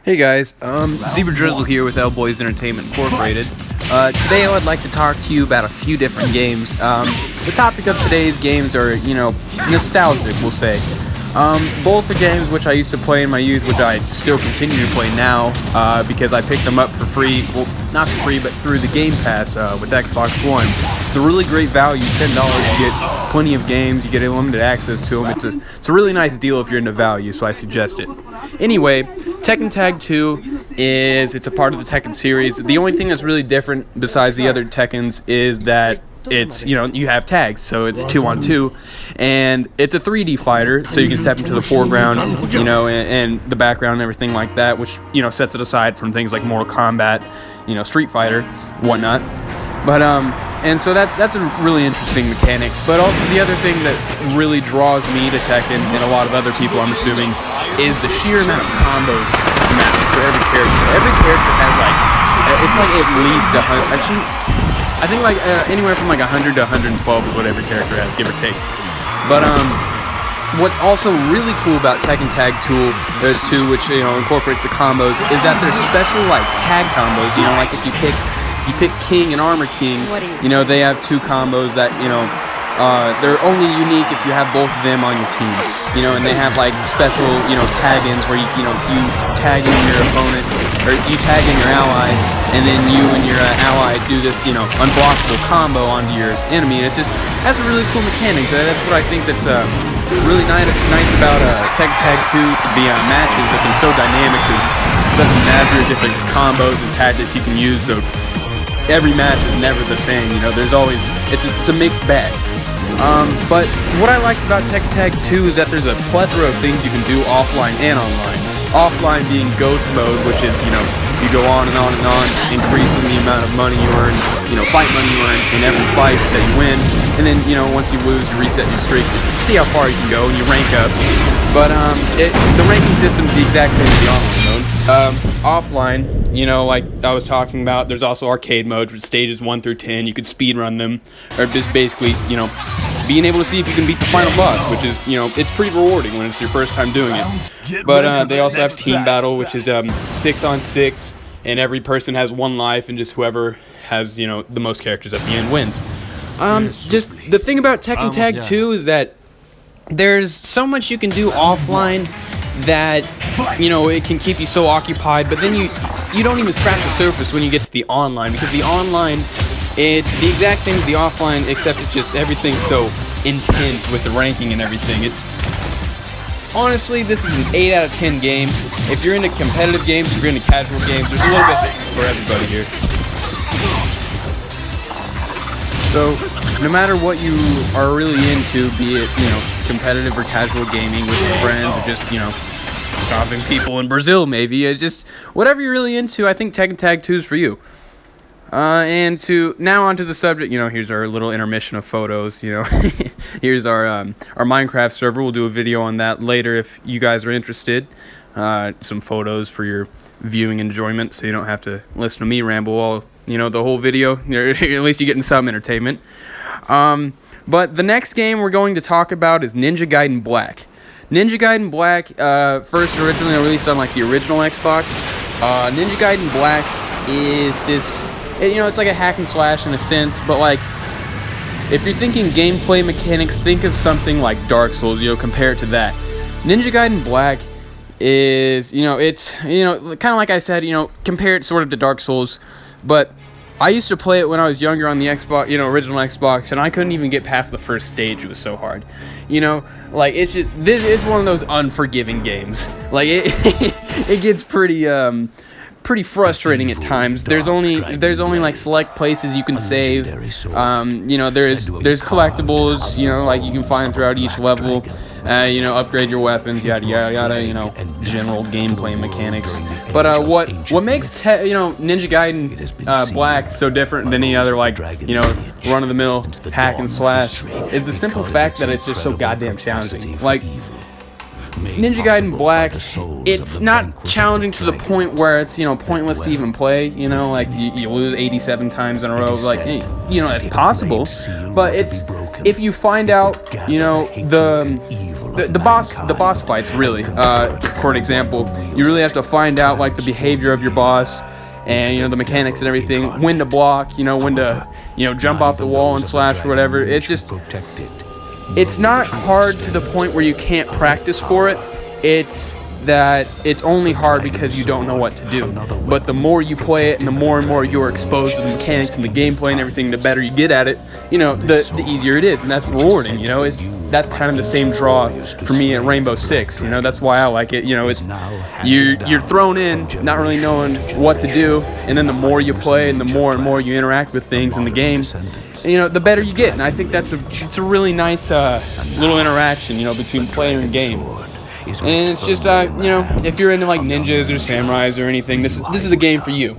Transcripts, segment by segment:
Hey guys, Zebra Drizzle here with L Boys Entertainment Incorporated. Today I would like to talk to you about a few different games. The topic of today's games are, nostalgic, we'll say. Both the games which I used to play in my youth, which I still continue to play now, because I picked them up for free, well, not for free, but through the Game Pass with Xbox One. It's a really great value, $10, you get plenty of games, you get unlimited access to them. It's a really nice deal if you're into value, so I suggest it. Anyway, Tekken Tag 2 it's a part of the Tekken series. The only thing that's really different besides the other Tekkens is that it's, you have tags, so it's 2-on-2, and it's a 3D fighter, so you can step into the foreground, and the background and everything like that, which, sets it aside from things like Mortal Kombat, Street Fighter, whatnot. But, and so that's a really interesting mechanic. But also the other thing that really draws me to Tekken, and a lot of other people, I'm assuming, is the sheer amount of combos mapped for every character. Every character has, it's like at least 100, I think like anywhere from like 100 to 112 is what every character has, give or take. But what's also really cool about Tekken Tag 2, which incorporates the combos, is that there's special like tag combos. Like if you pick King and Armor King, they have two combos that they're only unique if you have both of them on your team. And they have like special tag-ins where you tag in your opponent, or you tag in your ally, and then you and your ally do this unblockable combo onto your enemy. And that's a really cool mechanic. That's what I think that's really nice about Tekken Tag 2. The matches that they're so dynamic. There's such a measure of different combos and tactics you can use. So every match is never the same. There's always it's a mixed bag. But what I liked about Tekken Tag 2 is that there's a plethora of things you can do offline and online. Offline being ghost mode, which is, you go on and on and on, increasing the amount of money you earn, fight money you earn in every fight that you win. And then, once you lose, you reset your streak, just see how far you can go, and you rank up. But the ranking system is the exact same as the online mode. Offline, like I was talking about, there's also arcade mode, with stages 1 through 10. You could speed run them, or just basically, being able to see if you can beat the final boss, which is, it's pretty rewarding when it's your first time doing it. But they also have team battle, which is 6-on-6, and every person has one life, and just whoever has, the most characters at the end wins. Just the thing about Tekken Tag 2 is that there's so much you can do offline that, it can keep you so occupied, but then you don't even scratch the surface when you get to the online, because the online, it's the exact same as the offline, except it's just everything's so intense with the ranking and everything. Honestly, this is an 8 out of 10 game. If you're into competitive games, if you're into casual games, there's a little bit for everybody here. So, no matter what you are really into, be it, competitive or casual gaming with your friends, or just, stomping people in Brazil, maybe, it's just whatever you're really into, I think Tekken Tag 2 is for you. And now onto the subject, here's our little intermission of photos, here's our Minecraft server. We'll do a video on that later if you guys are interested. Some photos for your viewing enjoyment, so you don't have to listen to me ramble all, the whole video. At least you're getting some entertainment. But the next game we're going to talk about is Ninja Gaiden Black. Ninja Gaiden Black, first originally released on, the original Xbox. Ninja Gaiden Black is this... it's like a hack and slash in a sense, but if you're thinking gameplay mechanics, think of something like Dark Souls, compare it to that. Ninja Gaiden Black is, it's, kind of like I said, compare it sort of to Dark Souls, but I used to play it when I was younger on the Xbox, original Xbox, and I couldn't even get past the first stage. It was so hard. It's just, this is one of those unforgiving games. It gets pretty frustrating at times. There's only select places you can save. There's collectibles, you can find throughout each level. Upgrade your weapons, yada yada yada. General gameplay mechanics. But what makes Ninja Gaiden Black so different than any other run-of-the-mill hack and slash is the simple fact that it's just so goddamn challenging. Ninja Gaiden Black, it's not challenging to the point where it's, pointless to even play, like you lose 87 times in a row, like, it's possible, but it's, if you find out, the boss fights, really, for an example, you really have to find out, like, the behavior of your boss, and, the mechanics and everything, when to block, when to, jump off the wall and slash or whatever. It's just, it's not hard to the point where you can't practice for it. It's that it's only hard because you don't know what to do. But the more you play it and the more you're exposed to the mechanics and the gameplay and everything, the better you get at it, the easier it is, and that's rewarding. That's kind of the same draw for me at Rainbow Six. That's why I like it. It's you're thrown in, not really knowing what to do, and then the more you play and the more you interact with things in the game, the better you get. And I think it's a really nice little interaction, between player and game. And it's just, if you're into like ninjas or samurais or anything, this is a game for you.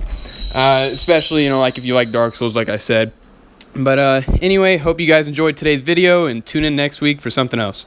Especially, like if you like Dark Souls, like I said. But anyway, hope you guys enjoyed today's video and tune in next week for something else.